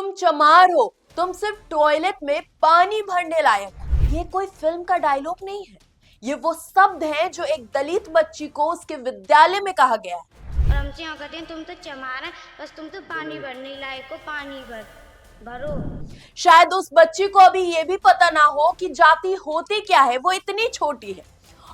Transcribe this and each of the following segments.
तुम चमार हो, तुम सिर्फ टॉयलेट में पानी भरने लायक हो। ये कोई फिल्म का डायलॉग नहीं है, ये वो शब्द हैं जो एक दलित बच्ची को उसके विद्यालय में कहा गया है। और हमसे यहाँ कहते हैं तुम तो चमार है, बस तुम तो पानी भरने लायक हो, पानी भरो। शायद उस बच्ची को अभी ये भी पता ना हो कि जाति होती क्या है, वो इतनी छोटी है।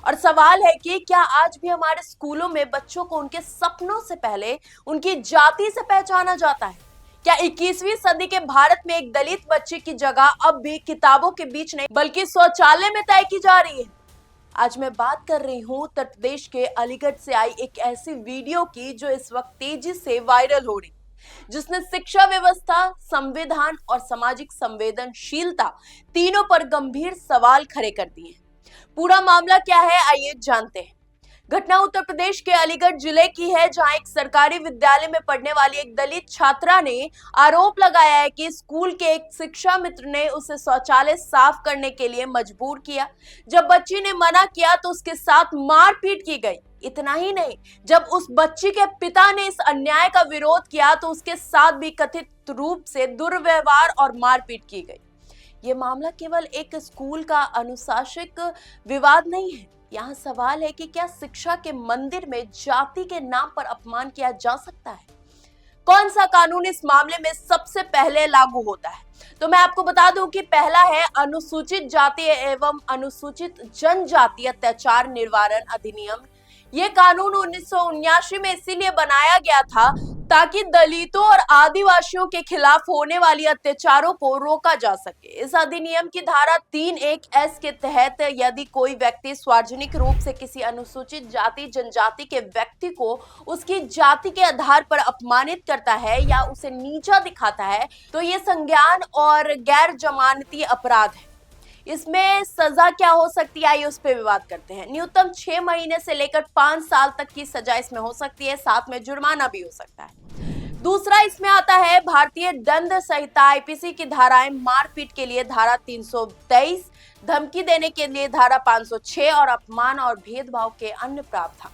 और सवाल है कि क्या आज भी हमारे स्कूलों में बच्चों को उनके सपनों से पहले उनकी जाति से पहचाना जाता है? क्या 21वीं सदी के भारत में एक दलित बच्चे की जगह अब भी किताबों के बीच नहीं बल्कि शौचालय में तय की जा रही है? आज मैं बात कर रही हूँ उत्तर प्रदेश के अलीगढ़ से आई एक ऐसी वीडियो की जो इस वक्त तेजी से वायरल हो रही, जिसने शिक्षा व्यवस्था, संविधान और सामाजिक संवेदनशीलता तीनों पर गंभीर सवाल खड़े कर दिए हैं। पूरा मामला क्या है, आइए जानते हैं। घटना उत्तर प्रदेश के अलीगढ़ जिले की है, जहां एक सरकारी विद्यालय में पढ़ने वाली एक दलित छात्रा ने आरोप लगाया है कि स्कूल के एक शिक्षा मित्र ने उसे शौचालय साफ करने के लिए मजबूर किया। जब बच्ची ने मना किया तो उसके साथ मारपीट की गई। इतना ही नहीं, जब उस बच्ची के पिता ने इस अन्याय का विरोध किया तो उसके साथ भी कथित रूप से दुर्व्यवहार और मारपीट की गई। ये मामला केवल एक स्कूल का अनुशासिक विवाद नहीं है। यहाँ सवाल है कि क्या शिक्षा के मंदिर में जाति के नाम पर अपमान किया जा सकता है? कौन सा कानून इस मामले में सबसे पहले लागू होता है? तो मैं आपको बता दूं कि पहला है अनुसूचित जाति एवं अनुसूचित जनजाति अत्याचार निवारण अधिनियम। ये कानून 1979 में इसीलिए बनाया गया था ताकि दलितों और आदिवासियों के खिलाफ होने वाली अत्याचारों को रोका जा सके। इस अधिनियम की धारा 3(1)(s) के तहत यदि कोई व्यक्ति सार्वजनिक रूप से किसी अनुसूचित जाति जनजाति के व्यक्ति को उसकी जाति के आधार पर अपमानित करता है या उसे नीचा दिखाता है तो ये संज्ञान और गैर जमानती अपराध है। इसमें सजा क्या हो सकती है, आइए उस पर विवाद करते हैं। न्यूनतम 6 महीने से लेकर 5 साल तक की सजा इसमें हो सकती है, साथ में जुर्माना भी हो सकता है। दूसरा इसमें आता है भारतीय दंड संहिता आईपीसी की धाराएं। मारपीट के लिए धारा 323, धमकी देने के लिए धारा 506 और अपमान और भेदभाव के अन्य प्रावधान।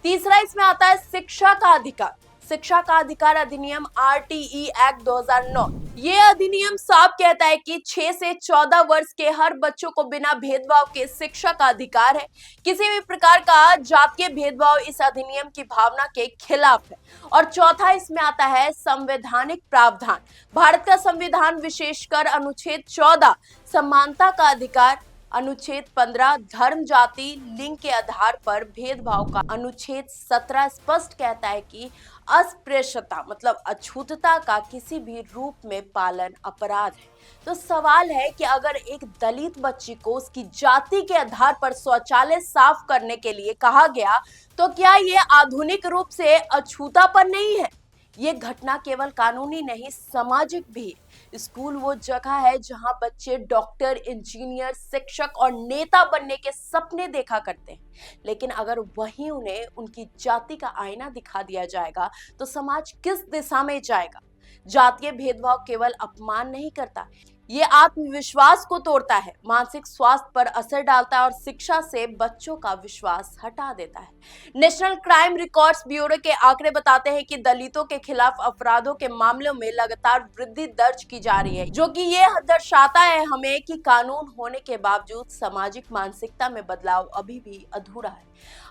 तीसरा इसमें आता है शिक्षा का अधिकार। शिक्षा का अधिकार अधिनियम आरटीई एक्ट 2009। ये अधिनियम साफ कहता है कि 6 से 14 वर्ष के हर बच्चों को बिना भेदभाव के शिक्षा का अधिकार है। किसी भी प्रकार का जातीय भेदभाव इस अधिनियम की भावना के खिलाफ है। और चौथा इसमें आता है संवैधानिक प्रावधान। भारत का संविधान विशेषकर अनुच्छेद 14 समानता का अधिकार, अनुच्छेद 15 धर्म जाति लिंग के आधार पर भेदभाव का, अनुच्छेद 17 स्पष्ट कहता है कि अस्पृश्यता मतलब अछूतता का किसी भी रूप में पालन अपराध है। तो सवाल है कि अगर एक दलित बच्ची को उसकी जाति के आधार पर शौचालय साफ करने के लिए कहा गया तो क्या ये आधुनिक रूप से अछूतापन नहीं है? ये घटना केवल कानूनी नहीं सामाजिक भी है। स्कूल वो जगह है जहां बच्चे डॉक्टर, इंजीनियर, शिक्षक और नेता बनने के सपने देखा करते हैं, लेकिन अगर वहीं उन्हें उनकी जाति का आईना दिखा दिया जाएगा तो समाज किस दिशा में जाएगा? जातीय भेदभाव केवल अपमान नहीं करता, ये आत्मविश्वास को तोड़ता है, मानसिक स्वास्थ्य पर असर डालता है और शिक्षा से बच्चों का विश्वास हटा देता है। नेशनल क्राइम रिकॉर्ड्स ब्यूरो के आंकड़े बताते हैं कि दलितों के खिलाफ अपराधों के मामलों में लगातार वृद्धि दर्ज की जा रही है, जो कि ये दर्शाता है हमें कि कानून होने के बावजूद सामाजिक मानसिकता में बदलाव अभी भी अधूरा है।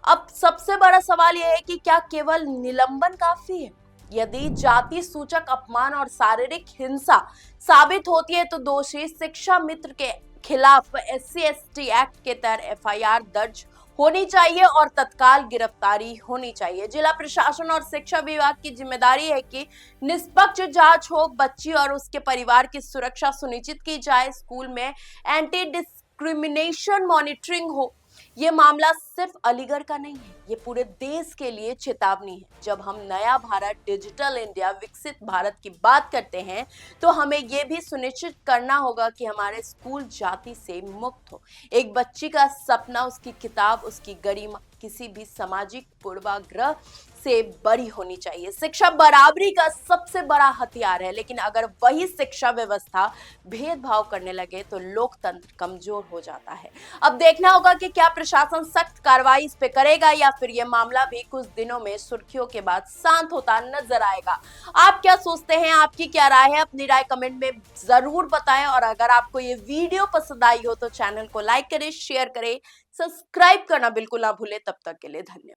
अब सबसे बड़ा सवाल यह है कि क्या केवल निलंबन काफी है? यदि जाति सूचक अपमान और शारीरिक हिंसा साबित होती है तो दोषी शिक्षा मित्र के खिलाफ SC/ST एक्ट के तहत FIR दर्ज होनी चाहिए और तत्काल गिरफ्तारी होनी चाहिए। जिला प्रशासन और शिक्षा विभाग की जिम्मेदारी है कि निष्पक्ष जांच हो, बच्ची और उसके परिवार की सुरक्षा सुनिश्चित की जाए, स्कूल में एंटी डिस्क्रिमिनेशन मॉनिटरिंग हो। ये मामला सिर्फ अलीगढ़ का नहीं है, ये पूरे देश के लिए चेतावनी है। जब हम नया भारत, डिजिटल इंडिया, विकसित भारत की बात करते हैं तो हमें ये भी सुनिश्चित करना होगा कि हमारे स्कूल जाति से मुक्त हो। एक बच्ची का सपना, उसकी किताब, उसकी गरिमा किसी भी सामाजिक पूर्वाग्रह से बड़ी होनी चाहिए। शिक्षा बराबरी का सबसे बड़ा हथियार है, लेकिन अगर वही शिक्षा व्यवस्था भेदभाव करने लगे तो लोकतंत्र कमजोर हो जाता है। अब देखना होगा कि क्या प्रशासन सख्त कार्रवाई इस पे करेगा या फिर ये मामला भी कुछ दिनों में सुर्खियों के बाद शांत होता नजर आएगा। आप क्या सोचते हैं, आपकी क्या राय है, अपनी राय कमेंट में जरूर बताएं। और अगर आपको ये वीडियो पसंद आई हो तो चैनल को लाइक करें, शेयर करें, सब्सक्राइब करना बिल्कुल ना भूलें। तब तक के लिए धन्यवाद।